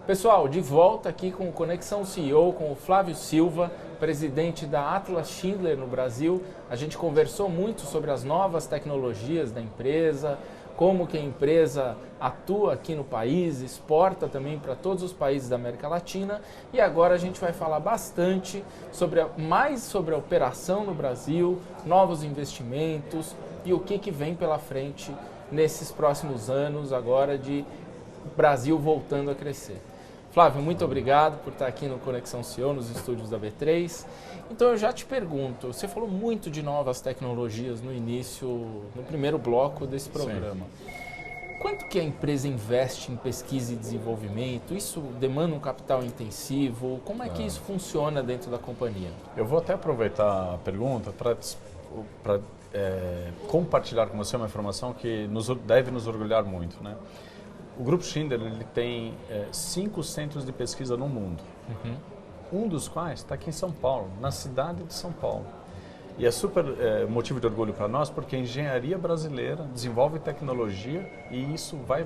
Pessoal, de volta aqui com o Conexão CEO, com o Flávio Silva, presidente da Atlas Schindler no Brasil. A gente conversou muito sobre as novas tecnologias da empresa, como que a empresa atua aqui no país, exporta também para todos os países da América Latina. E agora a gente vai falar bastante mais sobre a operação no Brasil, novos investimentos e o que vem pela frente nesses próximos anos agora de Brasil voltando a crescer. Flávio, muito obrigado por estar aqui no Conexão CEO, nos estúdios da B3. Então eu já te pergunto, você falou muito de novas tecnologias no início, no primeiro bloco desse programa. Sim. Quanto que a empresa investe em pesquisa e desenvolvimento? Isso demanda um capital intensivo? Como é que isso funciona dentro da companhia? Eu vou até aproveitar a pergunta para compartilhar com você uma informação que deve nos orgulhar muito, né? O Grupo Schindler ele tem 5 centros de pesquisa no mundo, um dos quais está aqui em São Paulo, na cidade de São Paulo. E é super motivo de orgulho para nós, porque a engenharia brasileira desenvolve tecnologia e isso vai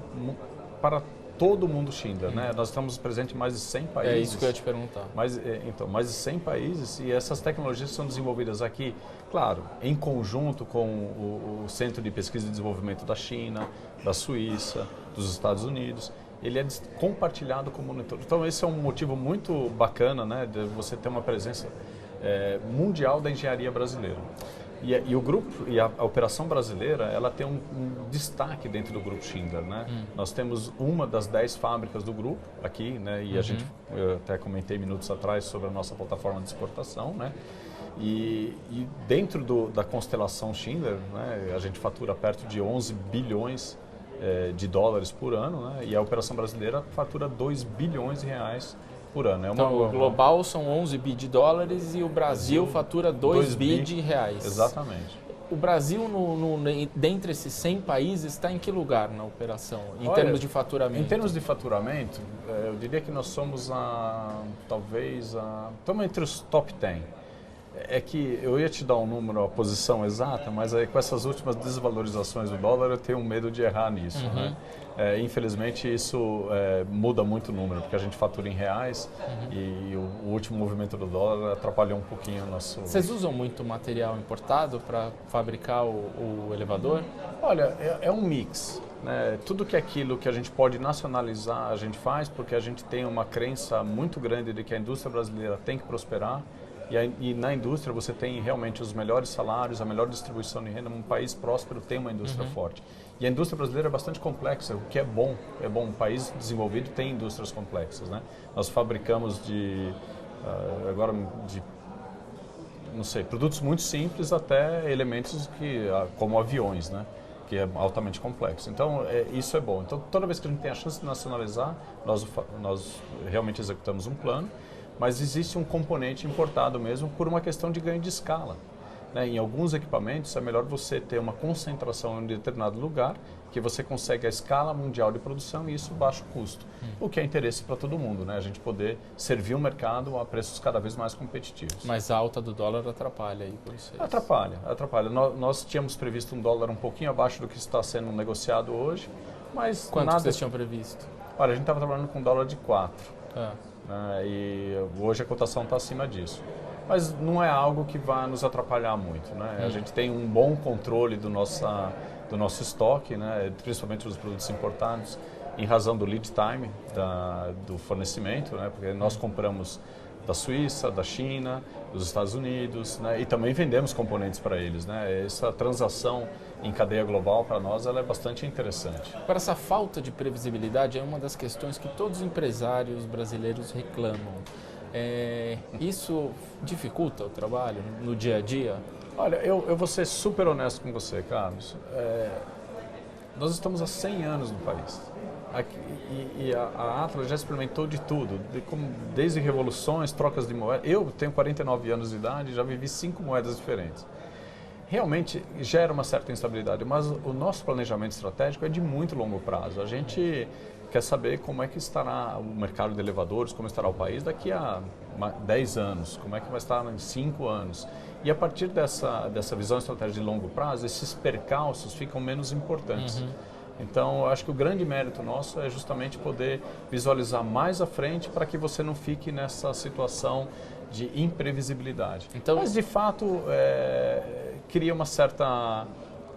para todo mundo Schindler, né? Nós estamos presentes em mais de 100 países. É isso que eu ia te perguntar. Mais de 100 países e essas tecnologias são desenvolvidas aqui, claro, em conjunto com o Centro de Pesquisa e Desenvolvimento da China, da Suíça, dos Estados Unidos. Ele é compartilhado com o mundo todo. Então esse é um motivo muito bacana, né, de você ter uma presença mundial da engenharia brasileira. E o grupo e a operação brasileira, ela tem um destaque dentro do Grupo Schindler, né? Nós temos uma das 10 fábricas do grupo aqui, né? E eu até comentei minutos atrás sobre a nossa plataforma de exportação, né? E dentro da constelação Schindler, né, a gente fatura perto de 11 bilhões de dólares por ano, né? E a operação brasileira fatura 2 bilhões de reais por ano. Então, o global são 11 bi de dólares e o Brasil fatura 2 bi de reais. Exatamente. O Brasil, dentre esses 100 países, está em que lugar na operação, em termos de faturamento? Em termos de faturamento, eu diria que nós somos estamos entre os top 10. É que eu ia te dar um número, a posição exata, mas aí com essas últimas desvalorizações do dólar eu tenho medo de errar nisso, né? Infelizmente isso muda muito o número, porque a gente fatura em reais e o último movimento do dólar atrapalhou um pouquinho o nosso... Vocês usam muito material importado para fabricar o elevador? Olha, é um mix, né? Tudo que é aquilo que a gente pode nacionalizar a gente faz, porque a gente tem uma crença muito grande de que a indústria brasileira tem que prosperar. E na indústria você tem realmente os melhores salários, a melhor distribuição de renda. Um país próspero tem uma indústria forte. E a indústria brasileira é bastante complexa, o que é bom. É bom, um país desenvolvido tem indústrias complexas, né? Nós fabricamos produtos muito simples até elementos como aviões, né? Que é altamente complexo. Então, isso é bom. Então, toda vez que a gente tem a chance de nacionalizar, nós realmente executamos um plano. Mas existe um componente importado mesmo por uma questão de ganho de escala, né? Em alguns equipamentos é melhor você ter uma concentração em um determinado lugar, que você consegue a escala mundial de produção e isso baixa o custo. O que é interesse para todo mundo, né? A gente poder servir o mercado a preços cada vez mais competitivos. Mas a alta do dólar atrapalha aí por vocês? Atrapalha. Nós tínhamos previsto um dólar um pouquinho abaixo do que está sendo negociado hoje, mas quanto vocês tinham previsto? Olha, a gente estava trabalhando com dólar de 4. E hoje a cotação está acima disso. Mas não é algo que vai nos atrapalhar muito, né? A gente tem um bom controle do nosso estoque, né? Principalmente dos produtos importados, em razão do lead time do fornecimento, né? Porque nós compramos da Suíça, da China, dos Estados Unidos, né? E também vendemos componentes para eles, né? Essa transação em cadeia global para nós ela é bastante interessante. Para essa falta de previsibilidade é uma das questões que todos os empresários brasileiros reclamam. Isso dificulta o trabalho no dia a dia? Olha, eu vou ser super honesto com você, Carlos. Nós estamos há 100 anos no país. A Atlas já experimentou de tudo, desde revoluções, trocas de moedas. Eu tenho 49 anos de idade e já vivi 5 moedas diferentes. Realmente gera uma certa instabilidade, mas o nosso planejamento estratégico é de muito longo prazo. A gente quer saber como é que estará o mercado de elevadores, como estará o país daqui a 10 anos, como é que vai estar em 5 anos. E a partir dessa visão estratégica de longo prazo, esses percalços ficam menos importantes. Então, eu acho que o grande mérito nosso é justamente poder visualizar mais à frente para que você não fique nessa situação de imprevisibilidade. Então, mas, de fato, cria uma certa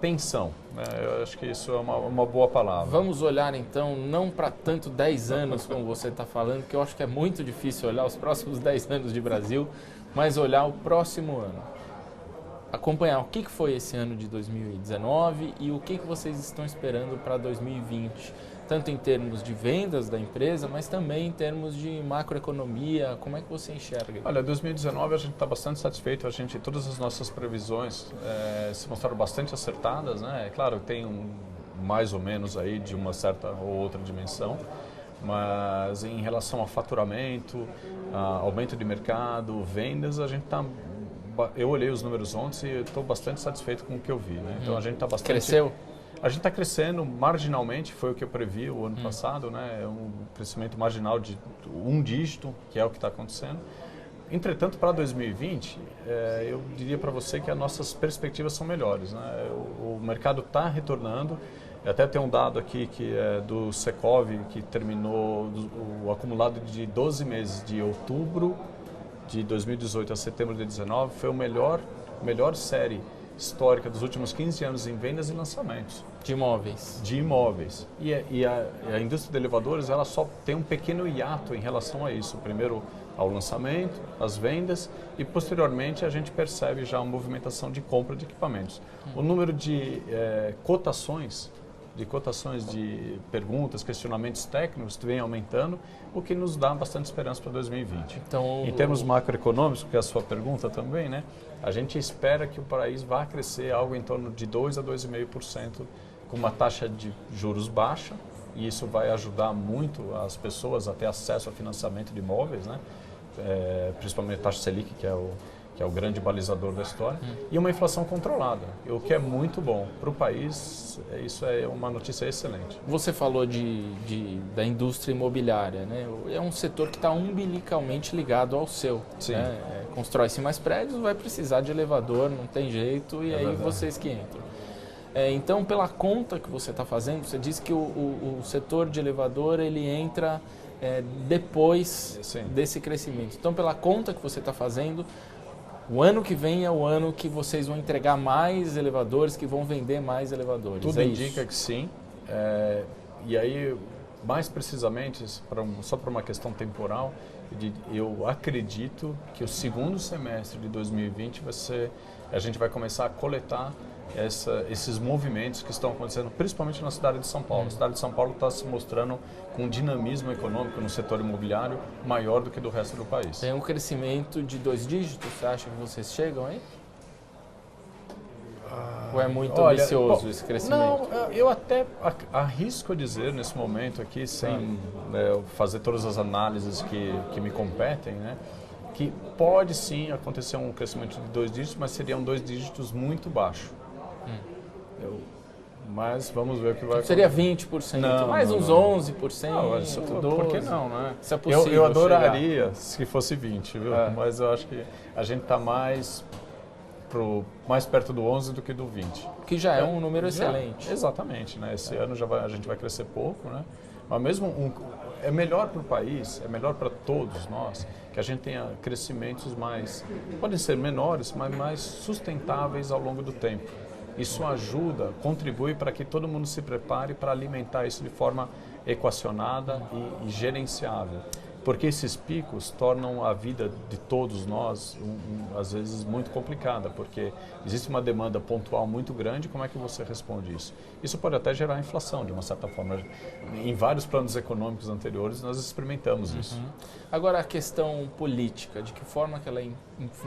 tensão, né? Eu acho que isso é uma boa palavra. Vamos olhar, então, não para tanto 10 anos, como você está falando, que eu acho que é muito difícil olhar os próximos 10 anos de Brasil, mas olhar o próximo ano. Acompanhar o que foi esse ano de 2019 e o que vocês estão esperando para 2020, tanto em termos de vendas da empresa, mas também em termos de macroeconomia. Como é que você enxerga? Olha, 2019 a gente está bastante satisfeito. Todas as nossas previsões se mostraram bastante acertadas, né? É claro, tem mais ou menos aí de uma certa ou outra dimensão, mas em relação a faturamento, aumento de mercado, vendas, a gente está... Eu olhei os números ontem e estou bastante satisfeito com o que eu vi, né? Então a gente está bastante... Cresceu? A gente está crescendo marginalmente, foi o que eu previ o ano passado, né? É um crescimento marginal de 1 dígito, que é o que está acontecendo. Entretanto, para 2020, eu diria para você que as nossas perspectivas são melhores, né? O mercado está retornando. Até tem um dado aqui que é do Secov, que terminou o acumulado de 12 meses, de outubro de 2018 a setembro de 2019, foi a melhor série histórica dos últimos 15 anos em vendas e lançamentos. De imóveis. De imóveis. E a indústria de elevadores, ela só tem um pequeno hiato em relação a isso. Primeiro ao lançamento, as vendas e posteriormente a gente percebe já uma movimentação de compra de equipamentos. O número de cotações de perguntas, questionamentos técnicos vem aumentando, o que nos dá bastante esperança para 2020. Então, em termos macroeconômicos, que é a sua pergunta também, né? A gente espera que o país vá crescer algo em torno de 2 a 2,5% com uma taxa de juros baixa, e isso vai ajudar muito as pessoas a ter acesso a financiamento de imóveis, né? Principalmente a taxa Selic, que é o grande balizador da história, e uma inflação controlada, o que é muito bom para o país. Isso é uma notícia excelente. Você falou da indústria imobiliária, né? É um setor que está umbilicalmente ligado ao seu. Sim. Né? Constrói-se mais prédios, vai precisar de elevador, não tem jeito, e aí verdade. Vocês que entram. Então, pela conta que você está fazendo, você disse que o setor de elevador ele entra depois desse crescimento. Então, pela conta que você está fazendo, o ano que vem é o ano que vocês vão entregar mais elevadores, que vão vender mais elevadores. Tudo indica que sim. E aí, mais precisamente, só para uma questão temporal, eu acredito que o segundo semestre de 2020 a gente vai começar a coletar esses movimentos que estão acontecendo, principalmente na cidade de São Paulo. A cidade de São Paulo está se mostrando com um dinamismo econômico no setor imobiliário maior do que do resto do país. Tem um crescimento de 2 dígitos, você acha que vocês chegam aí? Ou é muito ambicioso esse crescimento? Não, eu até arrisco a dizer nesse momento aqui, sem fazer todas as análises que me competem, né, que pode sim acontecer um crescimento de 2 dígitos, mas seriam 2 dígitos muito baixos. Mas vamos ver o que vai acontecer. Seria 20%, mais uns 11%, não, 12%. Por que não, né? Se é possível eu adoraria se fosse 20%, viu? Mas eu acho que a gente está mais perto do 11% do que do 20%. Que já é um número excelente. Exatamente, né? Esse ano a gente vai crescer pouco, né? Mas mesmo é melhor para o país, é melhor para todos nós que a gente tenha crescimentos podem ser menores, mas mais sustentáveis ao longo do tempo. Isso ajuda, contribui para que todo mundo se prepare para alimentar isso de forma equacionada e gerenciável. Porque esses picos tornam a vida de todos nós, às vezes, muito complicada, porque existe uma demanda pontual muito grande. Como é que você responde isso? Isso pode até gerar inflação, de uma certa forma. Em vários planos econômicos anteriores, nós experimentamos isso. Agora, a questão política, de que forma que ela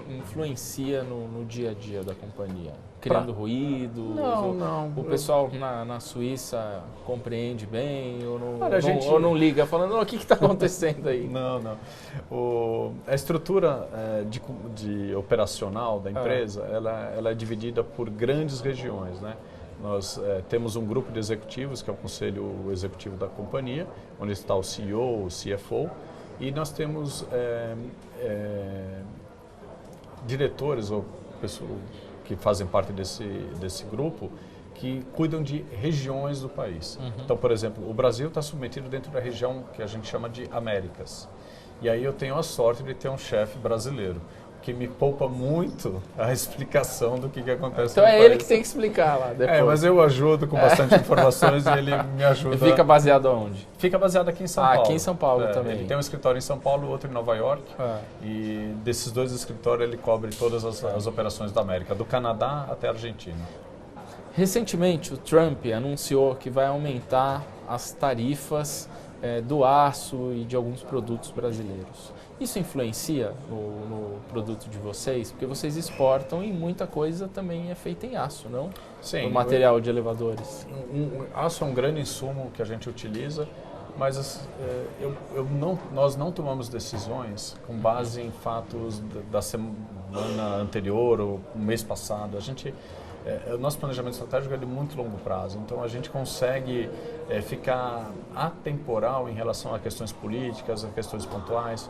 influencia no dia a dia da companhia? Criando ruído? Não. O pessoal na Suíça compreende bem ou não, Olha, ou não liga, falando, o que está acontecendo aí? Não. A estrutura de operacional da empresa, ela é dividida por grandes regiões, né? Nós temos um grupo de executivos, que é o conselho executivo da companhia, onde está o CEO, o CFO, e nós temos diretores ou pessoas que fazem parte desse grupo, que cuidam de regiões do país. Então, por exemplo, o Brasil está submetido dentro da região que a gente chama de Américas. E aí eu tenho a sorte de ter um chefe brasileiro, que me poupa muito a explicação do que acontece então no é país. ele que tem que explicar lá depois. Mas eu ajudo com bastante informações e ele me ajuda. E fica baseado aonde? Fica baseado aqui em São Paulo. Aqui em São Paulo também. Ele tem um escritório em São Paulo, outro em Nova York. E desses 2 escritórios ele cobre todas as operações da América, do Canadá até a Argentina. Recentemente o Trump anunciou que vai aumentar as tarifas do aço e de alguns produtos brasileiros. Isso influencia no produto de vocês? Porque vocês exportam e muita coisa também é feita em aço, não? Sim. O material de elevadores. Aço é um grande insumo que a gente utiliza, mas nós não tomamos decisões com base em fatos da semana anterior ou mês passado. O nosso planejamento estratégico é de muito longo prazo, então a gente consegue ficar atemporal em relação a questões políticas, a questões pontuais.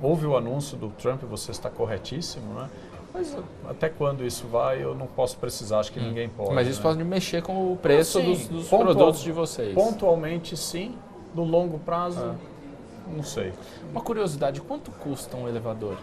Houve o anúncio do Trump, você está corretíssimo, né? Mas até quando isso vai, eu não posso precisar, acho que ninguém pode. Mas isso pode mexer com o preço dos produtos de vocês? Pontualmente sim, no longo prazo, não sei. Uma curiosidade, quanto custa um elevador?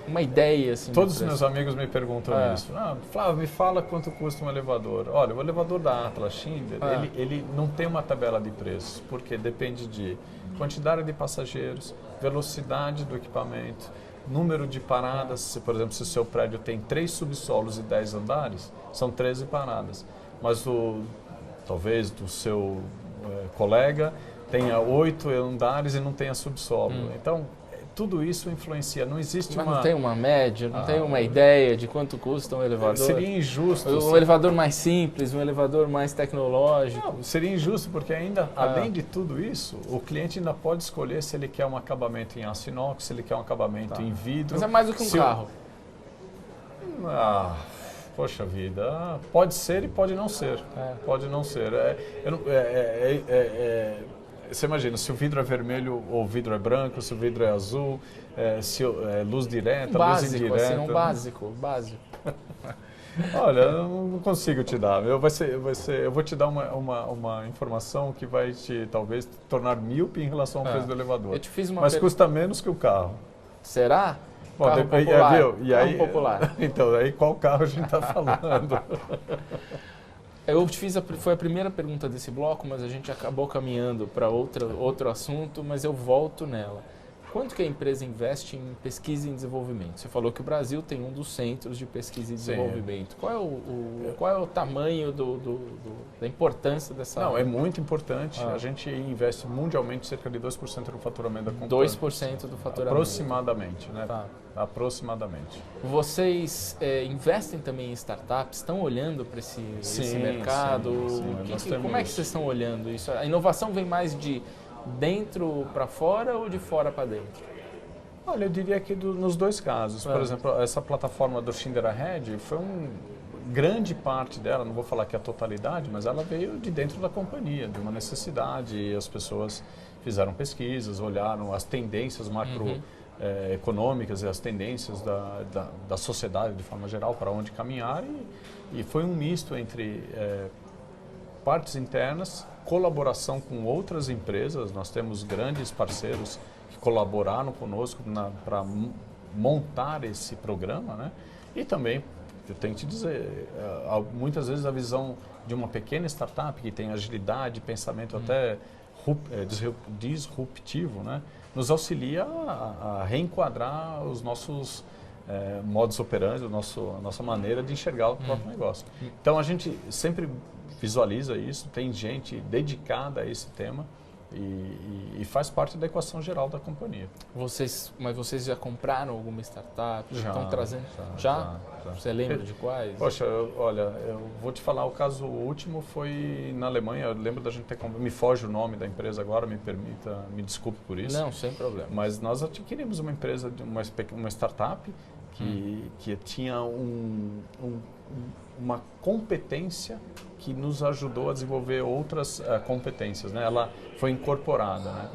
Uma ideia assim. Todos os meus amigos me perguntam isso. Flávio, me fala quanto custa um elevador. Olha, o elevador da Atlas Schindler, ele não tem uma tabela de preços, porque depende de quantidade de passageiros, velocidade do equipamento, número de paradas. Por exemplo, se o seu prédio tem 3 subsolos e 10 andares, são 13 paradas. Mas talvez do seu colega tenha 8 andares e não tenha subsolo. Então, tudo isso influencia, não existe Mas não tem uma média, não tem uma ideia de quanto custa um elevador? Seria injusto. Um elevador mais simples, um elevador mais tecnológico? Não, seria injusto porque ainda, além de tudo isso, o cliente ainda pode escolher se ele quer um acabamento em aço inox, se ele quer um acabamento em vidro. Mas é mais do que um carro. Poxa vida, pode ser e pode não ser. Pode não ser. Você imagina, se o vidro é vermelho ou o vidro é branco, se o vidro é azul, se é luz direta, luz indireta. Assim, um básico. Olha, eu não consigo te dar. Eu vou te dar uma informação que vai talvez tornar míope em relação ao preço do elevador. Eu te fiz mas custa menos que o carro. Será? Bom, carro popular. Carro popular. Então, aí qual carro a gente está falando? Foi a primeira pergunta desse bloco, mas a gente acabou caminhando para outro assunto, mas eu volto nela. Quanto que a empresa investe em pesquisa e desenvolvimento? Você falou que o Brasil tem um dos centros de pesquisa e desenvolvimento. Qual é o tamanho da importância dessa área? Não, é muito importante. A gente investe mundialmente cerca de 2% do faturamento da companhia. 2% do faturamento. Aproximadamente, né? Aproximadamente. Vocês investem também em startups? Estão olhando para esse mercado? Sim, como é que vocês estão olhando isso? A inovação vem mais de dentro para fora ou de fora para dentro? Olha, eu diria que nos dois casos. Por exemplo, essa plataforma do Schindler Ahead foi grande parte dela, não vou falar que é a totalidade, mas ela veio de dentro da companhia, de uma necessidade, e as pessoas fizeram pesquisas, olharam as tendências macroeconômicas e as tendências da sociedade de forma geral, para onde caminhar, e foi um misto entre partes internas, colaboração com outras empresas. Nós temos grandes parceiros que colaboraram conosco para montar esse programa, né? E também, eu tenho que te dizer, muitas vezes a visão de uma pequena startup que tem agilidade, pensamento até disruptivo, né? Nos auxilia a reenquadrar os nossos modus operandi, a nossa maneira de enxergar o próprio negócio. Então a gente sempre visualiza isso, tem gente dedicada a esse tema e faz parte da equação geral da companhia. Mas vocês já compraram alguma startup? Já. Estão trazendo? Já? Você lembra de quais? Poxa, olha, eu vou te falar, o último foi na Alemanha. Eu lembro da gente ter comprado, me foge o nome da empresa agora, me desculpe por isso. Não, sem problema. Mas nós adquirimos uma empresa, uma startup que tinha uma competência que nos ajudou a desenvolver outras competências, né? Ela foi incorporada, né?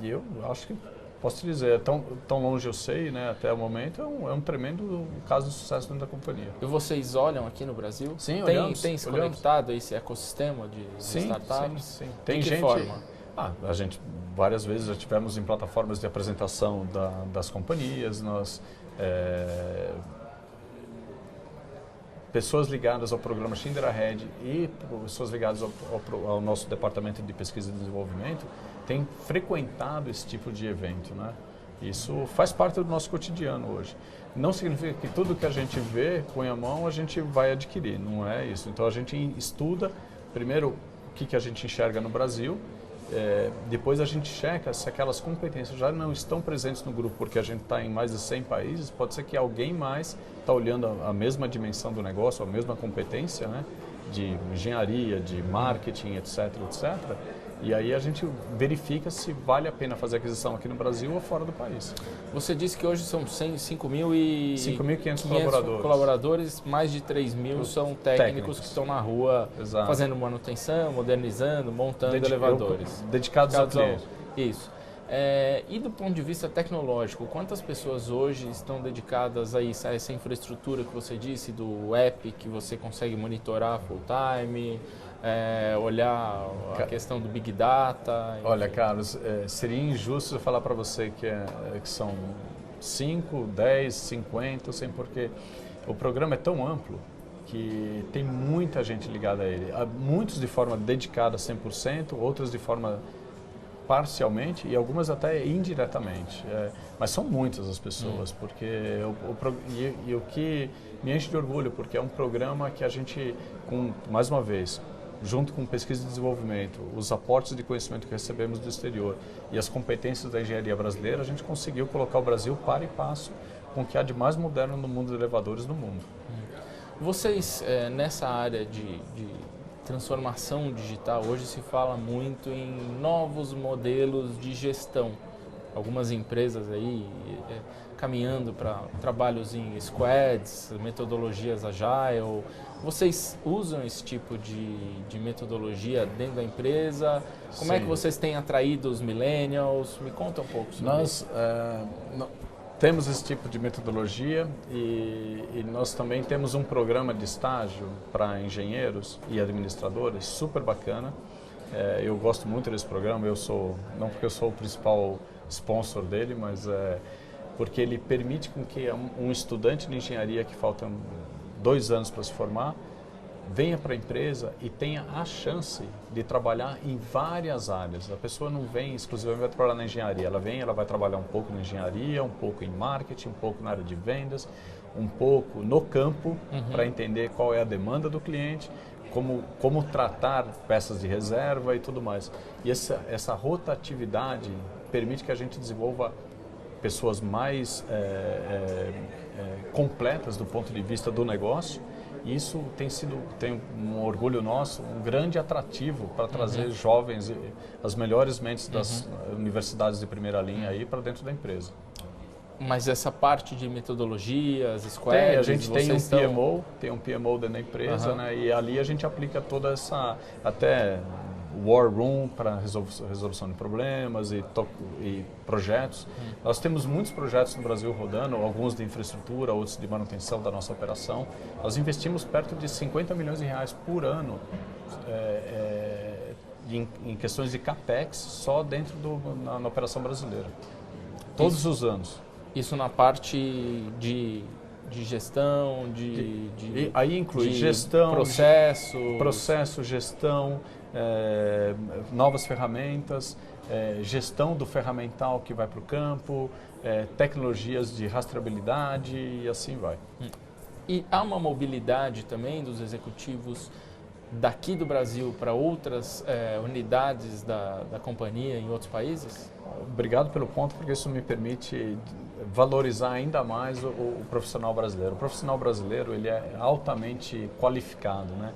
E eu acho que Posso te dizer, tão longe eu sei, né, até o momento, é um tremendo caso de sucesso dentro da companhia. E vocês olham aqui no Brasil? Sim, tem se conectado a esse ecossistema de startups? Sim. Tem de que gente, forma? a gente várias vezes já tivemos em plataformas de apresentação das companhias, pessoas ligadas ao programa Schindler Ahead e pessoas ligadas ao nosso departamento de pesquisa e desenvolvimento têm frequentado esse tipo de evento, né? Isso faz parte do nosso cotidiano hoje. Não significa que tudo que a gente vê, põe a mão, a gente vai adquirir, não é isso. Então a gente estuda primeiro o que a gente enxerga no Brasil, depois a gente checa se aquelas competências já não estão presentes no grupo, porque a gente está em mais de 100 países, pode ser que alguém mais está olhando a mesma dimensão do negócio, a mesma competência, né, de engenharia, de marketing, etc, etc. E aí a gente verifica se vale a pena fazer aquisição aqui no Brasil ou fora do país. Você disse que hoje são 5.500 colaboradores, mais de 3.000 são técnicos que estão na rua. Exato. Fazendo manutenção, modernizando, montando elevadores. Dedicados ao cliente. Isso. E do ponto de vista tecnológico, quantas pessoas hoje estão dedicadas a isso, a essa infraestrutura que você disse, do app que você consegue monitorar full time, olhar a questão do Big Data? Enfim. Olha, Carlos, seria injusto eu falar para você que são 5, 10, 50, sem porque o programa é tão amplo que tem muita gente ligada a ele. Muitos de forma dedicada 100%, outros de forma parcialmente e algumas até indiretamente. Mas são muitas as pessoas, porque o que me enche de orgulho, porque é um programa que a gente, mais uma vez, junto com pesquisa e desenvolvimento, os aportes de conhecimento que recebemos do exterior e as competências da engenharia brasileira, a gente conseguiu colocar o Brasil par e passo com o que há de mais moderno no mundo de elevadores no mundo. Vocês, nessa área de transformação digital, hoje se fala muito em novos modelos de gestão. Algumas empresas aí caminhando para trabalhos em squads, metodologias agile. Vocês usam esse tipo de metodologia dentro da empresa? Como é que vocês têm atraído os millennials? Me conta um pouco sobre isso. Nós temos esse tipo de metodologia e nós também temos um programa de estágio para engenheiros e administradores super bacana. Eu gosto muito desse programa, não porque eu sou o principal sponsor dele, mas porque ele permite com que um estudante de engenharia que faltam 2 anos para se formar, venha para a empresa e tenha a chance de trabalhar em várias áreas. A pessoa não vem exclusivamente para trabalhar na engenharia, ela vai trabalhar um pouco na engenharia, um pouco em marketing, um pouco na área de vendas, um pouco no campo, para entender qual é a demanda do cliente, como tratar peças de reserva e tudo mais. E essa rotatividade permite que a gente desenvolva pessoas mais completas do ponto de vista do negócio. E isso tem um orgulho nosso, um grande atrativo para trazer jovens, as melhores mentes das universidades de primeira linha aí para dentro da empresa. Mas essa parte de metodologias, squads, a gente tem um PMO dentro da empresa, né? E ali a gente aplica toda essa, até War Room para resolução de problemas e projetos. Nós temos muitos projetos no Brasil rodando, alguns de infraestrutura, outros de manutenção da nossa operação. Nós investimos perto de 50 milhões de reais por ano em questões de CAPEX só dentro na operação brasileira. Todos os anos. Isso na parte de gestão, aí inclui gestão, processo, gestão, novas ferramentas, gestão do ferramental que vai para o campo, tecnologias de rastreabilidade e assim vai. E há uma mobilidade também dos executivos daqui do Brasil para outras unidades da companhia em outros países? Obrigado pelo ponto, porque isso me permite valorizar ainda mais o profissional brasileiro. O profissional brasileiro ele é altamente qualificado, né?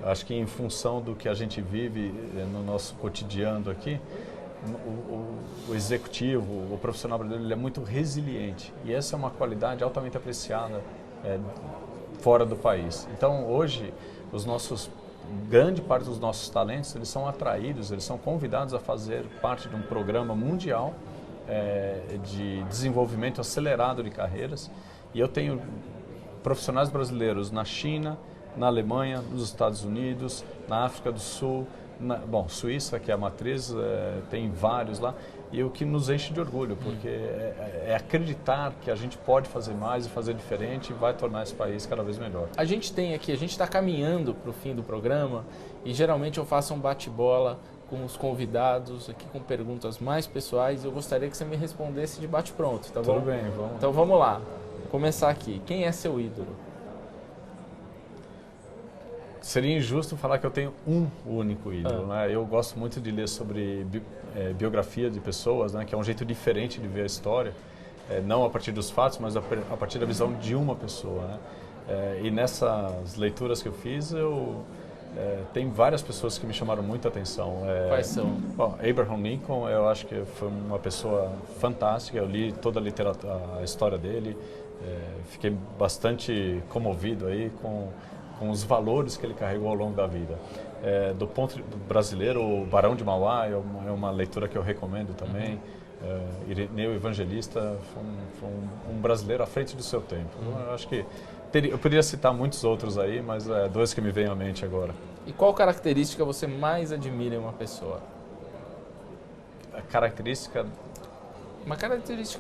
Eu acho que em função do que a gente vive no nosso cotidiano aqui, o executivo, o profissional brasileiro, ele é muito resiliente e essa é uma qualidade altamente apreciada fora do país. Então, hoje, grande parte dos nossos talentos, eles são atraídos, eles são convidados a fazer parte de um programa mundial de desenvolvimento acelerado de carreiras. E eu tenho profissionais brasileiros na China, na Alemanha, nos Estados Unidos, na África do Sul, Suíça, que é a matriz, tem vários lá. E o que nos enche de orgulho, porque é acreditar que a gente pode fazer mais e fazer diferente e vai tornar esse país cada vez melhor. A gente está caminhando para o fim do programa e geralmente eu faço um bate-bola com os convidados aqui com perguntas mais pessoais. Eu gostaria que você me respondesse de bate-pronto, tá bom? Tudo bem, vamos. Então vamos lá, vou começar aqui. Quem é seu ídolo? Seria injusto falar que eu tenho um único ídolo, né? Eu gosto muito de ler sobre biografia de pessoas, né? Que é um jeito diferente de ver a história, não a partir dos fatos, mas a partir da visão de uma pessoa, né? E nessas leituras que eu fiz, tem várias pessoas que me chamaram muita atenção. Quais são? Bom, Abraham Lincoln, eu acho que foi uma pessoa fantástica. Eu li toda a história dele, fiquei bastante comovido aí com os valores que ele carregou ao longo da vida. Do ponto brasileiro, o Barão de Mauá é uma leitura que eu recomendo também. Irineu Evangelista foi um brasileiro à frente do seu tempo. Eu acho que eu poderia citar muitos outros aí, mas dois que me vêm à mente agora. E qual característica você mais admira em uma pessoa? Uma característica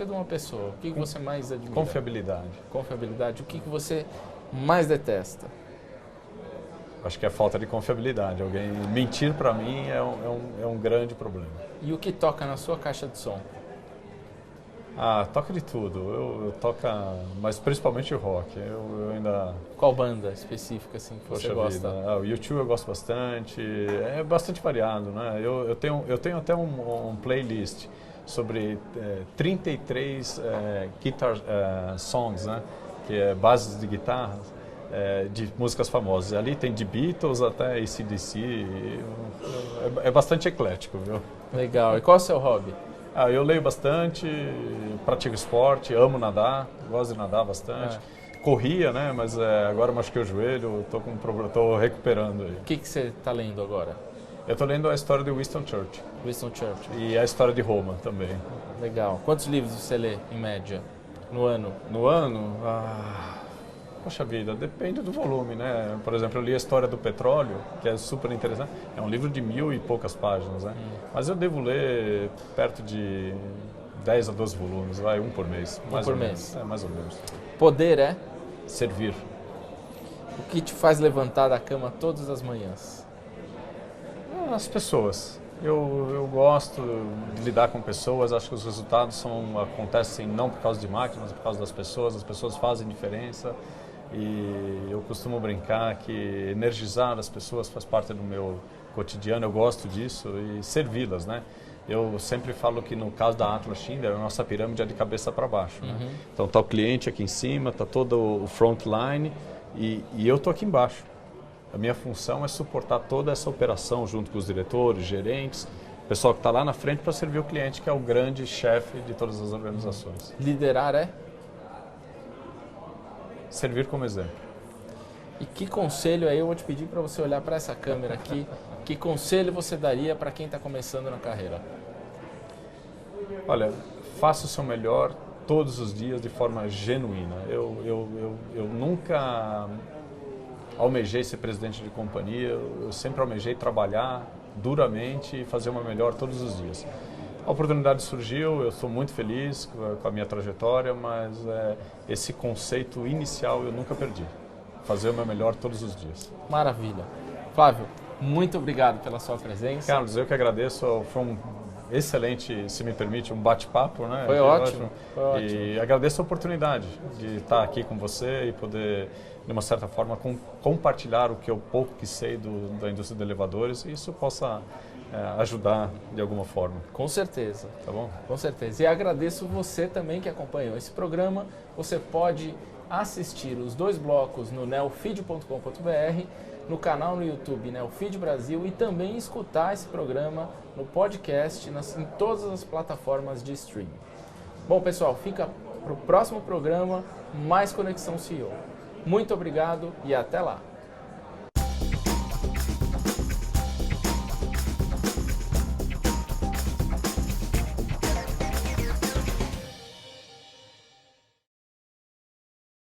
de uma pessoa. O que você mais admira? Confiabilidade. Confiabilidade. O que você mais detesta? Acho que é a falta de confiabilidade. Alguém mentir para mim é um grande problema. E o que toca na sua caixa de som? Toca de tudo. Eu toco, mas principalmente o rock. Eu ainda... Qual banda específica assim, que você gosta? O U2 eu gosto bastante. É bastante variado, né? Eu tenho até um playlist sobre 33 guitar songs, né? Que é bases de guitarra. De músicas famosas. Ali tem de Beatles até AC/DC, é bastante eclético, viu? Legal. E qual é o seu hobby? Eu leio bastante, pratico esporte, amo nadar, gosto de nadar bastante. Corria, né? Mas agora eu machuquei o joelho, estou recuperando aí. O que você está lendo agora? Eu estou lendo a história de Winston Churchill. Winston Churchill. E a história de Roma também. Legal. Quantos livros você lê, em média, no ano? No ano? Poxa vida, depende do volume, né? Por exemplo, eu li a história do petróleo, que é super interessante. É um livro de 1000 e poucas páginas, né? Mas eu devo ler perto de 10 a 12 volumes, um por mês. Mais ou menos. Mais ou menos. Poder é? Servir. O que te faz levantar da cama todas as manhãs? As pessoas. Eu gosto de lidar com pessoas, acho que os resultados acontecem não por causa de máquinas, mas por causa das pessoas. As pessoas fazem diferença. E eu costumo brincar que energizar as pessoas faz parte do meu cotidiano, eu gosto disso e servi-las, né? Eu sempre falo que no caso da Atlas Schindler, a nossa pirâmide é de cabeça para baixo, né? Então está o cliente aqui em cima, está todo o frontline e eu estou aqui embaixo. A minha função é suportar toda essa operação junto com os diretores, gerentes, o pessoal que está lá na frente para servir o cliente, que é o grande chefe de todas as organizações. Liderar é? Servir como exemplo. E que conselho aí, eu vou te pedir para você olhar para essa câmera aqui, que conselho você daria para quem está começando na carreira? Olha, faça o seu melhor todos os dias de forma genuína. Eu nunca almejei ser presidente de companhia, eu sempre almejei trabalhar duramente e fazer uma melhor todos os dias. A oportunidade surgiu, eu sou muito feliz com a minha trajetória, mas esse conceito inicial eu nunca perdi. Fazer o meu melhor todos os dias. Maravilha. Flávio, muito obrigado pela sua presença. Carlos, eu que agradeço. Foi um excelente, se me permite, um bate-papo, né? Foi ótimo. E agradeço a oportunidade de estar aqui com você e poder, de uma certa forma, compartilhar o que eu pouco que sei da indústria de elevadores e isso possa ajudar de alguma forma. Com certeza. Tá bom? Com certeza. E agradeço você também que acompanhou esse programa. Você pode assistir os 2 blocos no neofeed.com.br, no canal no YouTube Neofeed Brasil e também escutar esse programa no podcast em todas as plataformas de streaming. Bom, pessoal, fica para o próximo programa mais Conexão CEO. Muito obrigado e até lá!